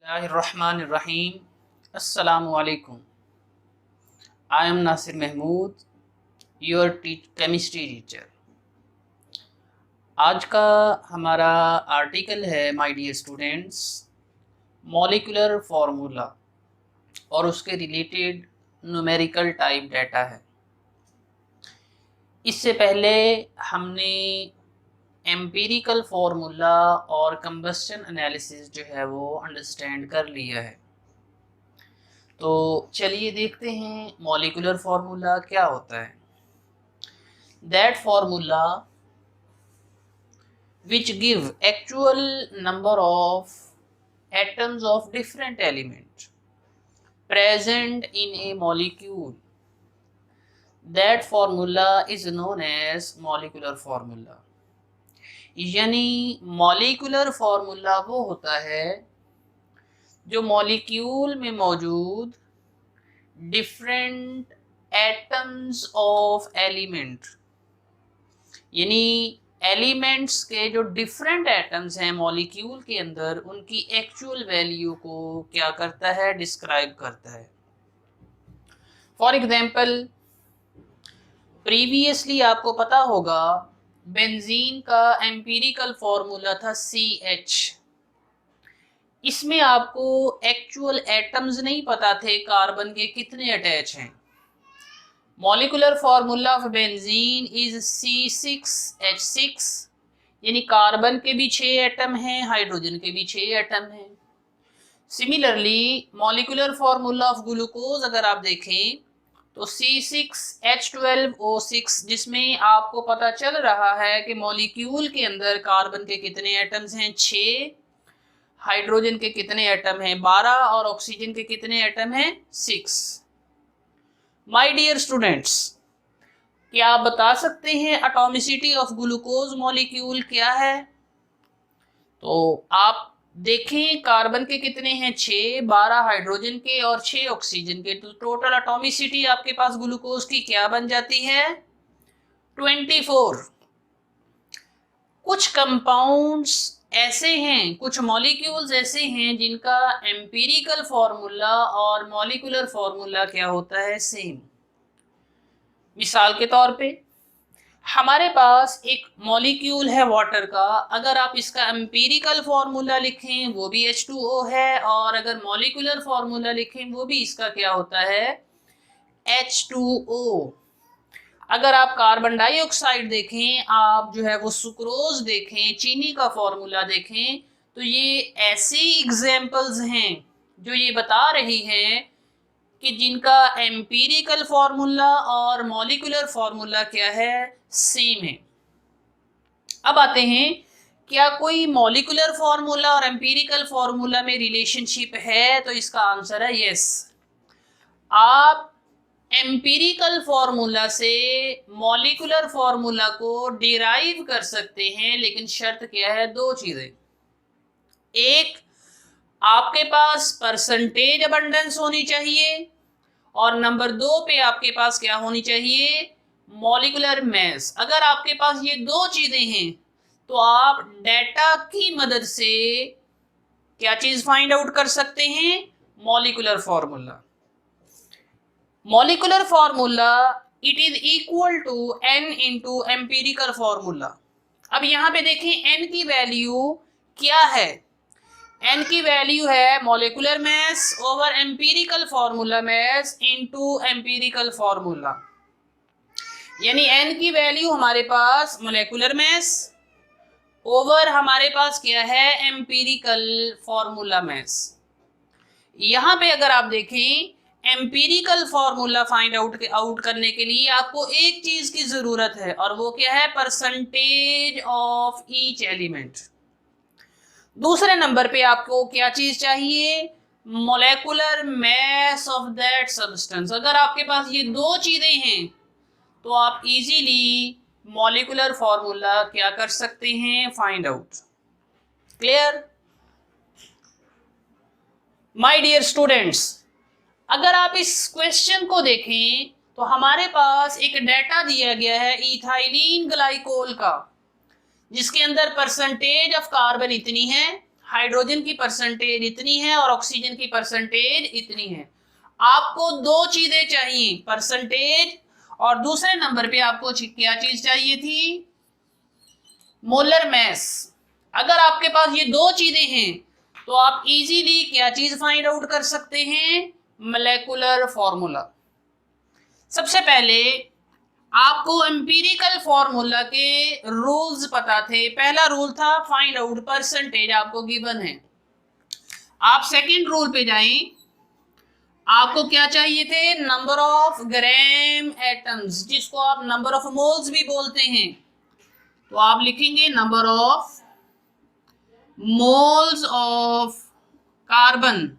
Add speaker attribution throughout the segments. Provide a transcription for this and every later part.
Speaker 1: बिस्मिल्लाहिर्रहमानिर्रहीम। अस्सलामुअलैकुम। I am Nasir Mahmood, your chemistry teacher. आज का हमारा आर्टिकल है my dear students, molecular formula और उसके रिलेटेड न्यूमेरिकल टाइप डाटा है। इससे पहले हमने एम्पिरिकल फार्मूला और कंबस्शन एनालिसिस जो है वो अंडरस्टैंड कर लिया है। तो चलिए देखते हैं मॉलिक्यूलर फार्मूला क्या होता है। That formula which give actual number of atoms of different element present in a molecule, that formula is known as molecular formula। यानी मॉलिक्यूलर फार्मूला वो होता है जो मॉलिक्यूल में मौजूद डिफरेंट एटम्स ऑफ एलिमेंट, यानी एलिमेंट्स के जो डिफरेंट एटम्स हैं मॉलिक्यूल के अंदर, उनकी एक्चुअल वैल्यू को क्या करता है, डिस्क्राइब करता है। फॉर एग्जांपल, प्रीवियसली आपको पता होगा बेंजीन का एम्पिरिकल फॉर्मूला था CH। इसमें आपको एक्चुअल एटम्स नहीं पता थे कार्बन के कितने अटैच हैं। Molecular formula of benzene is C6H6, यानी कार्बन के भी 6 एटम हैं, हाइड्रोजन के भी 6 एटम हैं। Similarly molecular formula of glucose अगर आप देखें तो C6H12O6, जिसमें आपको पता चल रहा है कि मॉलिक्यूल के अंदर कार्बन के कितने एटम्स हैं, 6, हाइड्रोजन के कितने एटम हैं, 12, और ऑक्सीजन के कितने एटम हैं, 6। माय डियर स्टूडेंट्स, क्या आप बता सकते हैं एटॉमिसिटी ऑफ ग्लूकोज मॉलिक्यूल क्या है? तो आप देखें, कार्बन के कितने हैं, 6, 12 हाइड्रोजन के और 6 ऑक्सीजन के, तो टोटल एटॉमिसिटी आपके पास ग्लूकोज की क्या बन जाती है, 24। कुछ कंपाउंड्स ऐसे हैं, कुछ मॉलिक्यूल्स ऐसे हैं जिनका एम्पिरिकल फॉर्मूला और मॉलिक्यूलर फॉर्मूला क्या होता है, सेम। मिसाल के तौर पे हमारे पास एक मॉलिक्यूल है वाटर का, अगर आप इसका एम्पिरिकल फॉर्मूला लिखें वो भी H2O है, और अगर मॉलिक्यूलर फॉर्मूला लिखें वो भी इसका क्या होता है, H2O। अगर आप कार्बन डाइऑक्साइड देखें, आप जो है वो सुक्रोज देखें, चीनी का फॉर्मूला देखें, तो ये ऐसी एग्जाम्पल्स हैं जो ये बता रही हैं कि जिनका एम्पिरिकल फॉर्मूला और मॉलिक्यूलर फॉर्मूला क्या है, सेम है। अब आते हैं, क्या कोई मॉलिक्यूलर फॉर्मूला और एम्पिरिकल फॉर्मूला में रिलेशनशिप है? तो इसका आंसर है यस। आप एम्पिरिकल फॉर्मूला से मॉलिक्यूलर फॉर्मूला को डिराइव कर सकते हैं, लेकिन शर्त क्या है, 2 चीजें। एक, आपके पास परसेंटेज अबंडेंस होनी चाहिए, और नंबर 2 पे आपके पास क्या होनी चाहिए, मॉलिक्यूलर मास। अगर आपके पास ये 2 चीजें हैं तो आप डेटा की मदद से क्या चीज फाइंड आउट कर सकते हैं, molecular formula. Molecular formula it is equal to n into empirical formula. अब यहां पे देखें n की वैल्यू क्या है, n की वैल्यू है molecular mass over empirical formula mass into empirical formula. यानी n की वैल्यू हमारे पास मॉलिक्यूलर मास ओवर हमारे पास क्या है, एम्पिरिकल फॉर्मूला मास। यहां पे अगर आप देखें, एम्पिरिकल फॉर्मूला फाइंड आउट करने के लिए आपको एक चीज की जरूरत है, और वो क्या है, परसेंटेज ऑफ ईच एलिमेंट। दूसरे नंबर पे आपको क्या चीज चाहिए, molecular mass of that substance. अगर आपके पास ये 2 चीजें हैं तो आप इजीली मॉलिक्यूलर फॉर्मूला क्या कर सकते हैं, find out. Clear? My dear students, अगर आप इस क्वेश्चन को देखें तो हमारे पास एक डाटा दिया गया है इथाइलिन ग्लाइकोल का, जिसके अंदर परसेंटेज ऑफ कार्बन इतनी है, हाइड्रोजन की परसेंटेज इतनी है और ऑक्सीजन की परसेंटेज इतनी है। आपको दो चीजें चाहिए, परसेंटेज और दूसरे नंबर पे आपको क्या चीज चाहिए थी, मोलर मैस। अगर आपके पास ये दो चीजें हैं तो आप इजीली क्या चीज फाइंड आउट कर सकते हैं, मोलेकुलर फॉर्मूला। सबसे पहले आपको एम्पिरिकल फॉर्मूला के रूल्स पता थे। पहला रूल था फाइंड आउट परसेंटेज, आपको गिवन है। आप सेकंड रूल पे जाएं, आपको क्या चाहिए थे, नंबर ऑफ ग्राम एटम्स, जिसको आप नंबर ऑफ मोल्स भी बोलते हैं। तो आप लिखेंगे number of moles of carbon.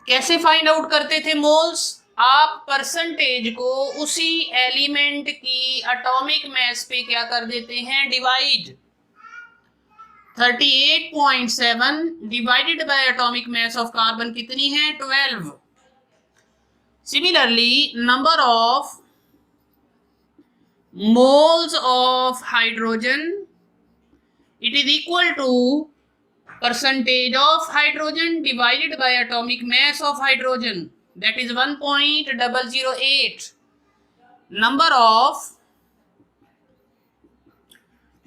Speaker 1: कैसे फाइंड आउट करते थे मोल्स, आप परसेंटेज को उसी एलिमेंट की एटॉमिक मास पे क्या कर देते हैं, divide. 38.7 divided by atomic mass of carbon कितनी है, 12। Similarly number of moles of hydrogen, it is equal to percentage of hydrogen divided by atomic mass of hydrogen, that is 1.008. number of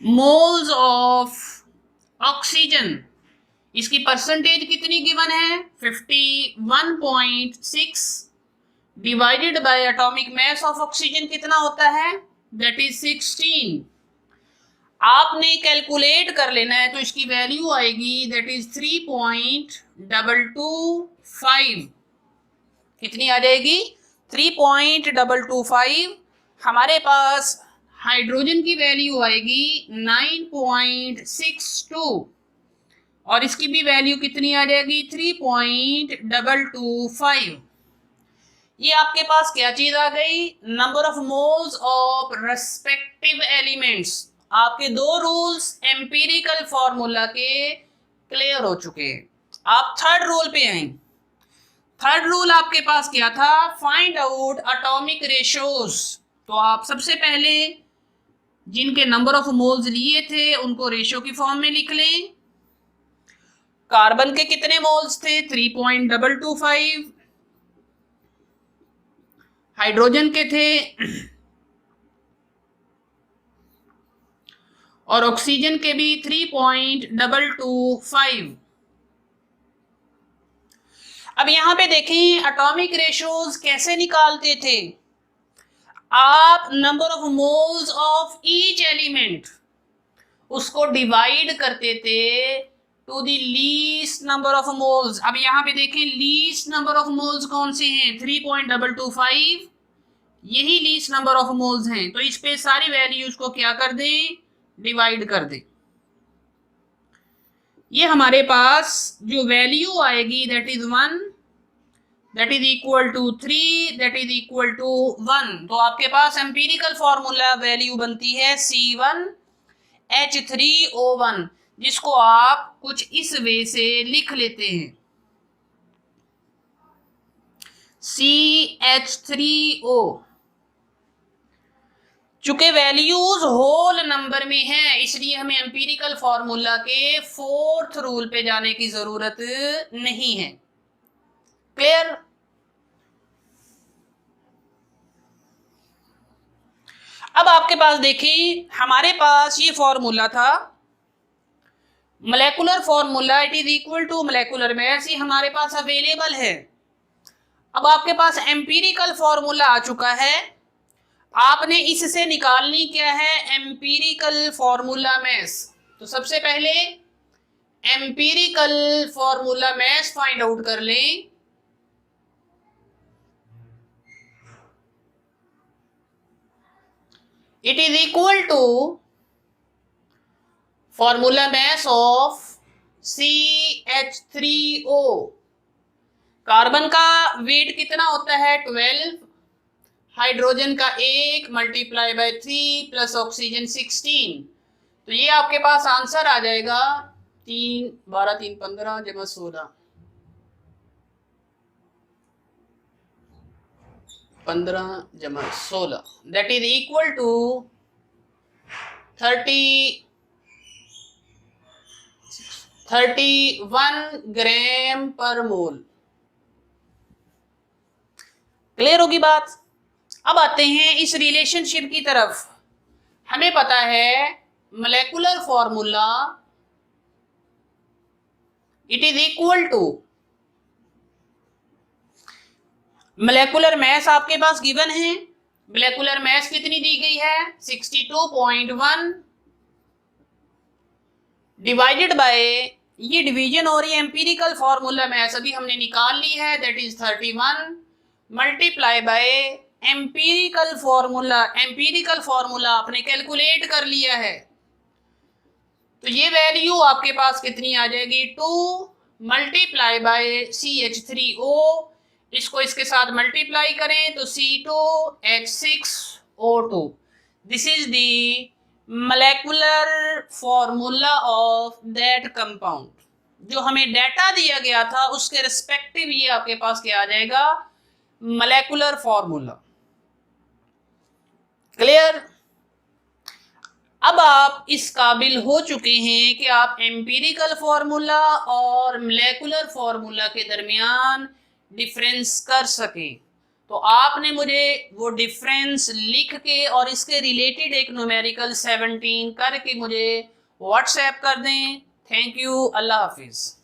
Speaker 1: moles of oxygen, इसकी percentage कितनी given है, 51.6 divided by atomic mass of oxygen कितना होता है, that is 16। आपने calculate कर लेना है, तो इसकी वैल्यू आएगी दैट इज 3.225। कितनी आ जाएगी, 3.225। हमारे पास हाइड्रोजन की वैल्यू आएगी 9.62 और इसकी भी वैल्यू कितनी आ जाएगी, 3.225। ये आपके पास क्या चीज आ गई, number of moles of respective elements. आपके दो रूल्स एम्पिरिकल फॉर्मूला के क्लियर हो चुके हैं। आप थर्ड रूल पे आए। थर्ड रूल आपके पास क्या था, फाइंड आउट एटॉमिक रेशियोज। तो आप सबसे पहले जिनके नंबर ऑफ मोल्स लिए थे उनको रेशियो की फॉर्म में लिख लें। कार्बन के कितने मोल्स थे, 3.225। हाइड्रोजन के थे और ऑक्सीजन के भी 3.225। अब यहां पे देखें एटॉमिक रेशियोज कैसे निकालते थे। आप number of moles of each element उसको डिवाइड करते थे to the least number of moles. अब यहां पे देखें लीस्ट नंबर ऑफ मोल्स कौन से हैं, 3.225, यही लीस्ट नंबर ऑफ मोल्स हैं। तो इस पे सारी वैल्यूज को क्या कर दें, डिवाइड कर दें। ये हमारे पास जो वैल्यू आएगी that is 1, that is equal to 3, that is equal to 1। तो आपके पास एम्पिरिकल फॉर्मूला वैल्यू बनती है C1H3O1, जिसको आप कुछ इस वे से लिख लेते हैं, CH3O। चूंकि वैल्यूज होल नंबर में है इसलिए हमें एम्पिरिकल फॉर्मूला के फोर्थ रूल पे जाने की जरूरत नहीं है। क्लियर। अब आपके पास देखिए हमारे पास ये फॉर्मूला था molecular formula, it is equal to molecular mass, ये हमारे पास अवेलेबल है। अब आपके पास एम्पिरिकल फॉर्मूला आ चुका है, आपने इससे निकालनी क्या है, एम्पिरिकल फॉर्मूला मास। तो सबसे पहले empirical formula mass find out कर लें। It is equal to formula mass of CH3O। Carbon का वेट कितना होता है, 12, हाइड्रोजन का 1 मल्टीप्लाई बाय 3 प्लस ऑक्सीजन 16। तो ये आपके पास आंसर आ जाएगा 3 12 3 15 जमा 16, 15 जमा 16, दैट इज इक्वल टू 36 31 ग्राम पर मोल। क्लियर होगी बात। अब आते हैं इस रिलेशनशिप की तरफ। हमें पता है molecular formula, it is equal to molecular mass आपके पास गिवन है। मोलेकुलर मैस कितनी दी गई है 62.1 डिवाइडेड बाय, ये डिवीजन और ये एम्पिरिकल फॉर्मूला मैस अभी हमने निकाल ली है, that is 31 multiply by empirical formula. Empirical formula आपने कैलकुलेट कर लिया है, तो ये वैल्यू आपके पास कितनी आ जाएगी 2 मल्टीप्लाई बाय CH3O, इसको इसके साथ मल्टीप्लाई करें तो C2H6O2। This is the molecular formula of that compound. जो हमें डाटा दिया गया था उसके रिस्पेक्टिव ये आपके पास क्या आ जाएगा मोलेकुलर फॉर्मूला। क्लियर। अब आप इस काबिल हो चुके हैं कि आप एम्पिरिकल फॉर्मूला और मोलेकुलर फॉर्मूला के दरमियान डिफरेंस कर सकें, तो आपने मुझे वो डिफरेंस लिख के और इसके रिलेटेड एक न्यूमेरिकल 17 करके मुझे व्हाट्सएप कर दें। थैंक यू, अल्लाह हाफिज़।